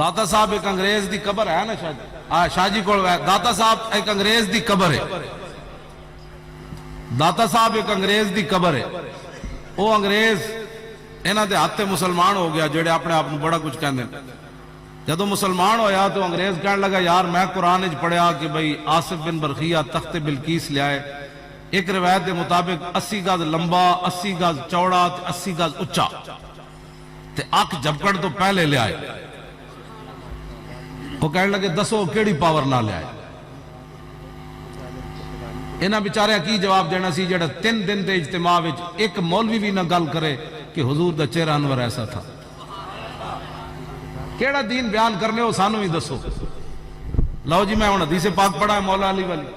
داتا صاحب ایک انگریز دی قبر ہے نا شاہ جی کو داتا صاحب ایک انگریز دی قبر ہے. داتا صاحب ایک انگریز دی قبر ہے. وہ انگریز انہاں دے ہاتھ مسلمان ہو گیا جڑے اپنے آپ بڑا کچھ کہندے ہیں. جدو مسلمان ہویا تو انگریز کہنے لگا یار میں قرآن وچ پڑھیا کہ بھئی آصف بن برخیہ تخت بلقیس لے آئے. ایک روایت دے مطابق 80 گز لمبا 80 گز چوڑا 80 گز اچا تے اک جھپکڑ تو پہلے لے آئے. وہ کہنے لگے دسو کیڑی پاور نہ لے آئے. انہاں بیچارے کی جواب دینا سی جڑا 3 دن دے اجتماع وچ ایک مولوی بھی نہ گل کرے کہ حضور دا چہرہ انور ایسا تھا. کیڑا دین بیان کرنے ہو سانو ہی دسو. لو جی میں ہن حدیث پاک پڑھا ہے مولا علی والی.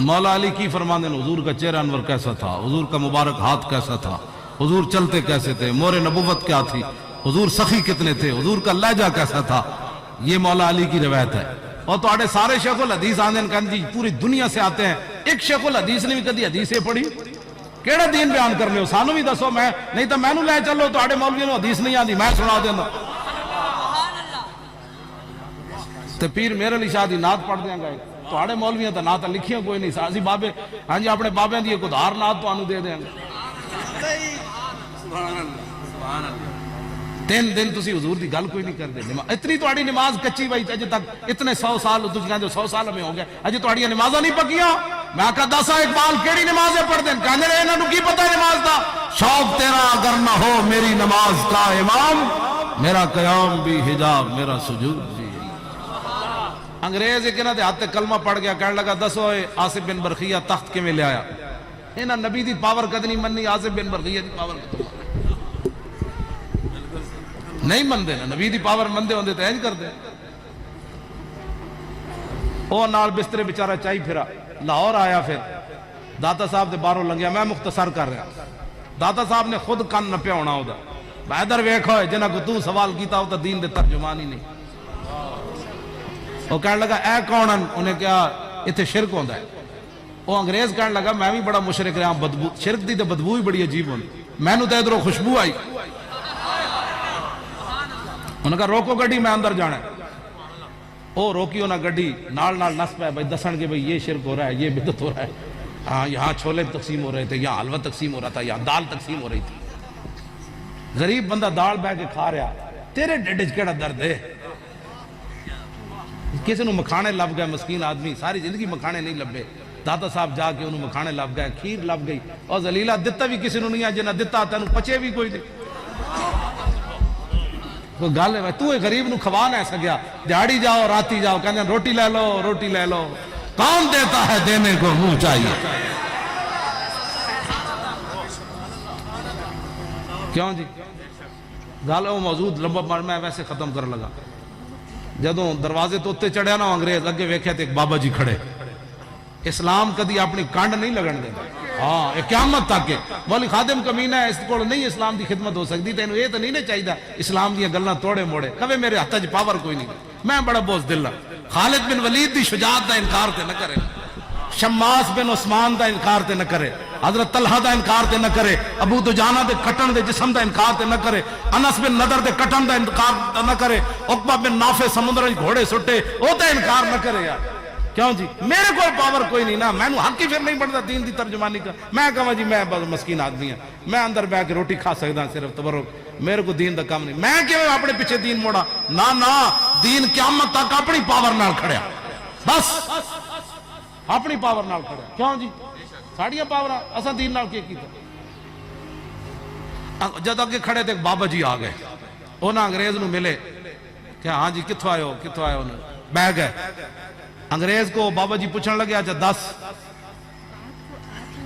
مولا علی کی فرماندے ہیں حضور کا چہرہ انور کیسا تھا, حضور کا مبارک ہاتھ کیسا تھا, حضور چلتے کیسے تھے, مور نبوت کیا تھی, حضور سخی کتنے تھے, حضور کا لہجہ کیسا تھا. یہ مولا علی کی روایت ہے. اور تو آڑے سارے شیخ الحدیث آندے ہیں پوری دنیا سے آتے ہیں. ایک شیخ الحدیث نے بھی کدی حدیثیں پڑھی. کیڑا دین بیان کرنے ہو سانو بھی دسو. میں نہیں تو میں نو لے چلو تو آڑے مولوی نو حدیث نہیں آندی میں سنا دینا. تے پیر میرے علی شاہ دی نعت پڑھ دیاں گا. تو آڑے مولویاں تا نعت لکھیاں کوئی نہیں. سازی بابے ہاں جی اپنے بابے دی ایک ادھار نعت تو آنو دے دیں گا. 3 دن تسی حضور دی گل کوئی نہیں کر دے. اتنی تو آڑی نماز کچی بائی اجے تک اتنے 100 سال تجھ کہنے 100 سال میں ہو گیا اجے تو آڑی نمازہ نہیں پکیاں. میں کہا 10 اقبال کیڑی نمازیں پڑھ دیں. کہنے رہے انہوں کی پتہ ہے نماز دا. شوق تیرا اگر نہ ہو میری نماز کا امام, میرا قیام بھی حجاب میرا سجود بھی. انگریز ایک انہوں نے ہاتھ کلمہ پڑھ گیا. کہنے لگا دسو آصف بن برخیہ تخت کے میں لے آیا. انہاں نبی دی پاور کد نہیں مننی, آصف بن برخیہ دی پاور کد نہیں مندے نا. نبی دی پاور مندے ہوندے تو اینج کر دے. او نال بسترے بیچارہ چاہی پھرا. لاہور آیا پھر داتا صاحب دے باہروں لنگیا. میں مختصر کر رہا. داتا صاحب نے خود کن نپیا ہونا ہوتا. بہدر ویکھو ہے جنہاں کو تو سوال کیتا ہوتا دین دے ترجمان ہی نہیں. وہ کہنے لگا اے کونن. انہیں کہا اتھے شرک ہوندہ ہے. وہ انگریز کہنے لگا میں بھی بڑا مشرک رہا ہوں. بدبو شرک دی تے بدبو ہی بڑی عجیب ہوندی. میں نو تے ادھروں خوشبو آئی. انہوں نے کہا روکو گڈی میں اندر جانا ہے. او روکی انہوں نے گڈی نال نال نس پہ بھائی دسن کے بھائی یہ شرک ہو رہا ہے, یہ بدعت ہو رہا ہے. ہاں یہاں چھولے تقسیم ہو رہے تھے, یہاں حلوہ تقسیم ہو رہا تھا, یہاں دال تقسیم ہو رہی تھی. غریب بندہ دال بہ کے کھا رہا. تیرے ڈیڈ وچ کیڑا درد ہے. کسی نو مکھانے لب گئے مسکین آدمی ساری زندگی مکھانے نہیں لبے. داتا صاحب جا کے انہوں مکھانے لب گئے, کھیر لب گئی. اور ذلیلہ دتا بھی کسی نو نہیں ہے, جنہ دتا تینوں پچے بھی کوئی نہیں. کوئی گل ہے تو غریب نو کھوا نہ سکیا. دیہڑی جاؤ راتی جاؤ کہنے روٹی لے لو روٹی لے لو. کون دیتا ہے دینے کو منہ چاہیے. کیوں جی گل وہ موجود لمبا میں ویسے ختم کر لگا. جدوں دروازے تو اتے چڑھیا نا انگریز اگے ویکھیا تے ایک بابا جی کھڑے. اسلام کدی اپنی کانڈ نہیں لگن دے. ہاں یہ قیامت تک مولی خادم کمینہ ہے, اس کو نہیں اسلام دی خدمت ہو سکتی. تینوں یہ تو نہیں نہ چاہیے اسلام دی گلاں توڑے موڑے. کبھی میرے ہاتھ وچ پاور کوئی نہیں. میں بڑا بوز دل ہاں. خالد بن ولید دی شجاعت دا انکار تے نہ کرے, شماس بن عثمان دا انکار تے نہ کرے, حضرت طلحہ دا انکار تے نہ کرے, ابو دجانہ دے کٹن دے جسم دا انکار تے نہ کرے, انس بن نضر دے کٹن دا انکار نہ کرے, عقبہ بن نافع سمندر وچ گھوڑے سٹے او تے انکار نہ کرے. یار کیوں جی میرے کو پاور کوئی نہیں نا. میں حق ہی پھر نہیں بنتا دین دی ترجمانی کا. میں کہاں جی میں مسکین آدمی ہوں, میں اندر بیٹھ کے روٹی کھا سکتا صرف تبرک. میرے کو دین دا کام نہیں. میں کیوں اپنے پیچھے دین موڑا نا. دین قیامت تک اپنی پاور نال کھڑیا. بس اپنی پاور نال کھڑیا. کیوں جی ساڑیاں پاور اساں دین نال کی کیتا. جد اگے کھڑے تھے بابا جی آ گئے. انہاں انگریز نو ملے کہ ہاں جی کتھوں آئے ہو کتھوں آئے ہو. بہ گئے. انگریز کو بابا جی پوچھنے لگے اچھا 10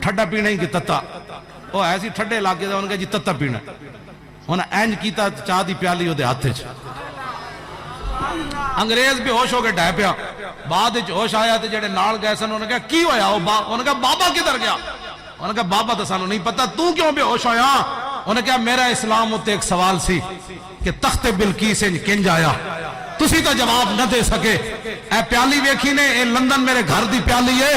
ٹھڈا پینا ہی کہ تتا. وہ ایسی ٹھڈے علاقے دا انہوں نے کہا جی تتا پینا. انہوں نے اینج کیتا چاہ دی پیالی ہو دے ہاتھے چ. انگریز بھی ہوش ہو کے ڈھائے پیا. بعد ہوش آیا تے جڑے نال گئے سن انہوں نے کہا کی ہویا. انہوں نے کہا بابا کدھر گیا. انہوں نے کہا بابا تو سانو نہیں پتا, تو کیوں بے ہوش ہویا. انہوں نے کہا میرا اسلام ہوتے ایک سوال سی کہ تخت بلقیس کنج آیا, تسی تو جواب نہ دے سکے. اے پیالی ویکھی نے, اے لندن میرے گھر دی پیالی ہے.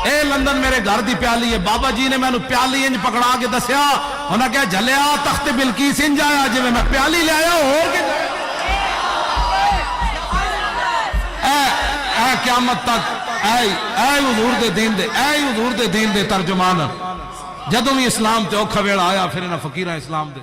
اے لندن میرے گھر دی پیالی ہے، بابا جی نے مینوں پیالی انج پکڑا کے دسیا، انہاں کہا جھلیا تخت بلقیس انج آیا جویں میں پیالی لے آیا ہور کے اے قیامت تک اے حضور دے دین دے، اے حضور دے دین دے ترجمان، جدوں بھی اسلام تے اوکھا ویلا آیا پھر انہاں فقیراں اسلام دے